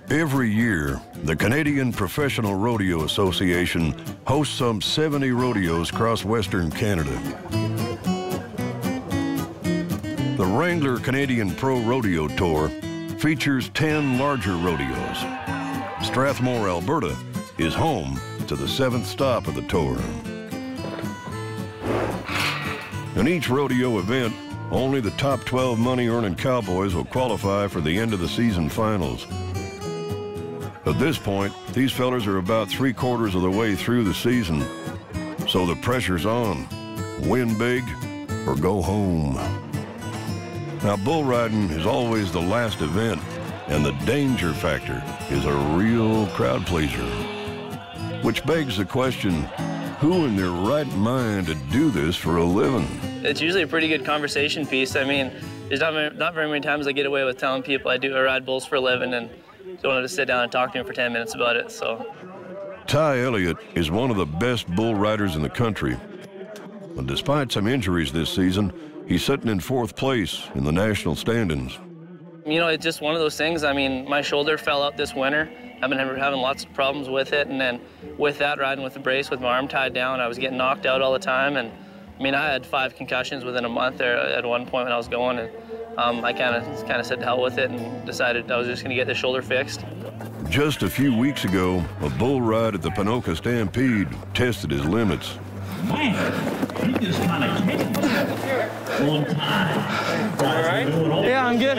Every year, the Canadian Professional Rodeo Association hosts some 70 rodeos across Western Canada. The Wrangler Canadian Pro Rodeo Tour features 10 larger rodeos. Strathmore, Alberta is home to the 7th stop of the tour. In each rodeo event, only the top 12 money-earning cowboys will qualify for the end-of-the-season finals. At this point, these fellers are about 3/4 of the way through the season, so the pressure's on. Win big or go home. Now, bull riding is always the last event, and the danger factor is a real crowd pleaser. Which begs the question, who in their right mind to do this for a living? It's usually a pretty good conversation piece. I mean, there's not very many times I get away with telling people I ride bulls for a living and don't want to sit down and talk to him for 10 minutes about it, so. Ty Elliott is one of the best bull riders in the country. But despite some injuries this season, he's sitting in 4th place in the national standings. You know, it's just one of those things. I mean, my shoulder fell out this winter. I've been having lots of problems with it, and then with that, riding with the brace with my arm tied down, I was getting knocked out all the time. And I mean, I had 5 concussions within a month there at one point when I was going, and I kind of said to hell with it and decided I was just going to get the shoulder fixed. Just a few weeks ago, a bull ride at the Ponoka Stampede tested his limits. Man, he just kind of kicked on time. All right? Yeah, I'm good.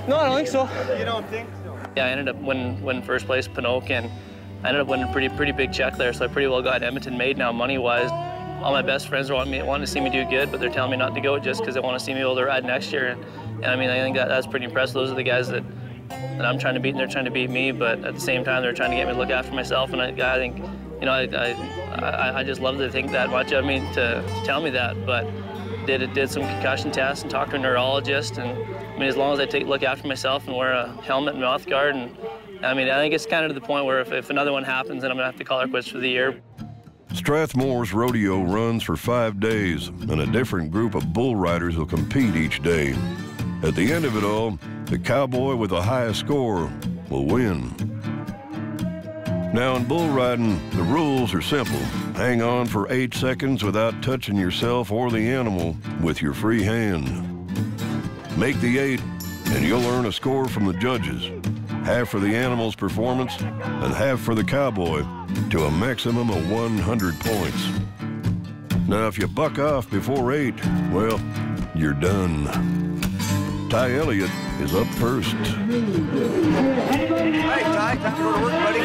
No, I don't think so. You don't think so? Yeah, I ended up winning first place Ponoka, and I ended up winning a pretty big check there, so I pretty well got Edmonton made now money-wise. All my best friends wanting to see me do good, but they're telling me not to go just because they want to see me able to ride next year. And I mean, I think that's pretty impressive. Those are the guys that I'm trying to beat, and they're trying to beat me, but at the same time, they're trying to get me to look after myself. And I think, you know, I just love to think that much of me to tell me that. But did some concussion tests and talked to a neurologist. And I mean, as long as I look after myself and wear a helmet and mouth guard, and I mean, I think it's kind of to the point where if another one happens, then I'm gonna have to call it quits for the year. Strathmore's rodeo runs for 5 days, and a different group of bull riders will compete each day. At the end of it all, the cowboy with the highest score will win. Now, in bull riding, the rules are simple. Hang on for 8 seconds without touching yourself or the animal with your free hand. Make the 8, and you'll earn a score from the judges. Half for the animal's performance and half for the cowboy, to a maximum of 100 points. Now, if you buck off before 8, well, you're done. Ty Elliott is up first. Hey, Ty, time to go to work, buddy.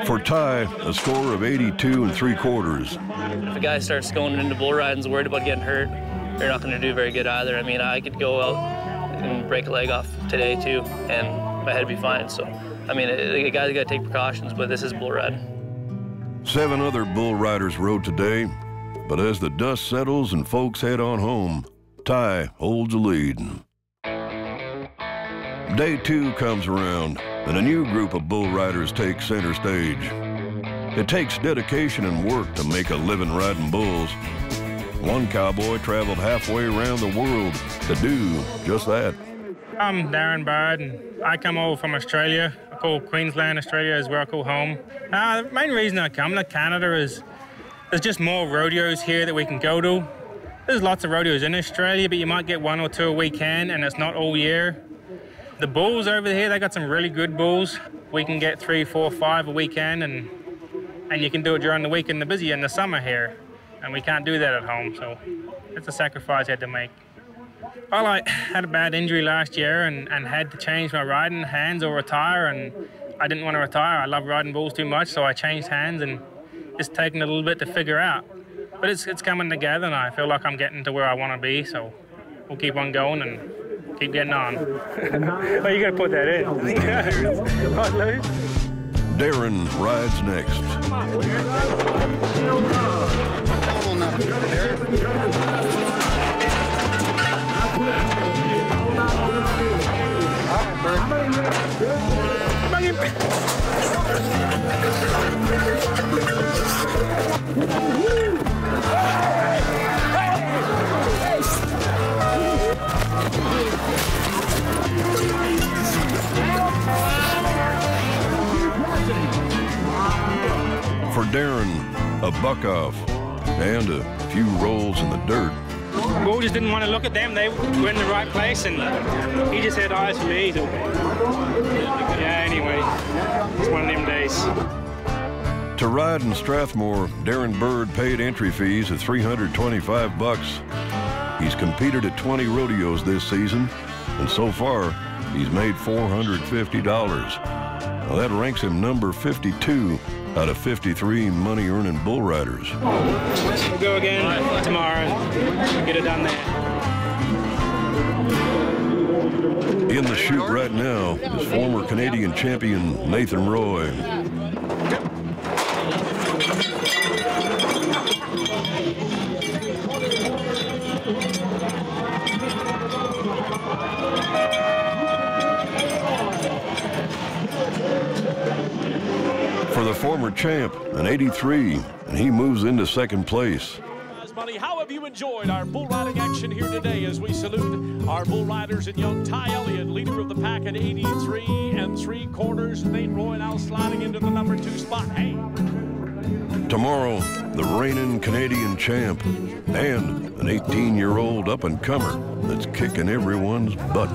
For Ty, a score of 82 3/4. If a guy starts going into bull riding and is worried about getting hurt, they're not going to do very good either. I mean, I could go out and break a leg off today too, and my head would be fine. So, I mean, a guy's got to take precautions, but this is bull riding. 7 other bull riders rode today, but as the dust settles and folks head on home, Ty holds the lead. Day 2 comes around, and a new group of bull riders take center stage. It takes dedication and work to make a living riding bulls. One cowboy traveled halfway around the world to do just that. I'm Darren Bard, and I come over from Australia. I call Queensland, Australia is where I call home. The main reason I come to Canada is there's just more rodeos here that we can go to. There's lots of rodeos in Australia, but you might get 1 or 2 a weekend, and it's not all year. The bulls over here, they got some really good bulls. We can get 3, 4, 5 a weekend, and you can do it during the week in the busy in the summer here. And we can't do that at home, so it's a sacrifice I had to make. Well, I had a bad injury last year and had to change my riding hands or retire, and I didn't want to retire. I love riding bulls too much, so I changed hands, and it's taken a little bit to figure out. But it's coming together, and I feel like I'm getting to where I want to be, so we'll keep on going and keep getting on. Well, you got to put that in. Right, Lou? Darren rides next. For Darren, a buck off and a few rolls in the dirt. Bo just didn't want to look at them. They were in the right place, and he just had eyes for me. So. Yeah, anyway, it's one of them days. To ride in Strathmore, Darren Bird paid entry fees of $325. He's competed at 20 rodeos this season, and so far, he's made $450. Now that ranks him number 52 out of 53 money-earning bull riders. We'll go again tomorrow. Get it done there. In the chute right now is former Canadian champion Nathan Roy. For the former champ, an 83, and he moves into second place. How have you enjoyed our bull riding action here today as we salute our bull riders and young Ty Elliott, leader of the pack at 83 3/4. Nate Roy now sliding into the number 2 spot. Hey. Tomorrow, the reigning Canadian champ and an 18-year-old up-and-comer that's kicking everyone's butt.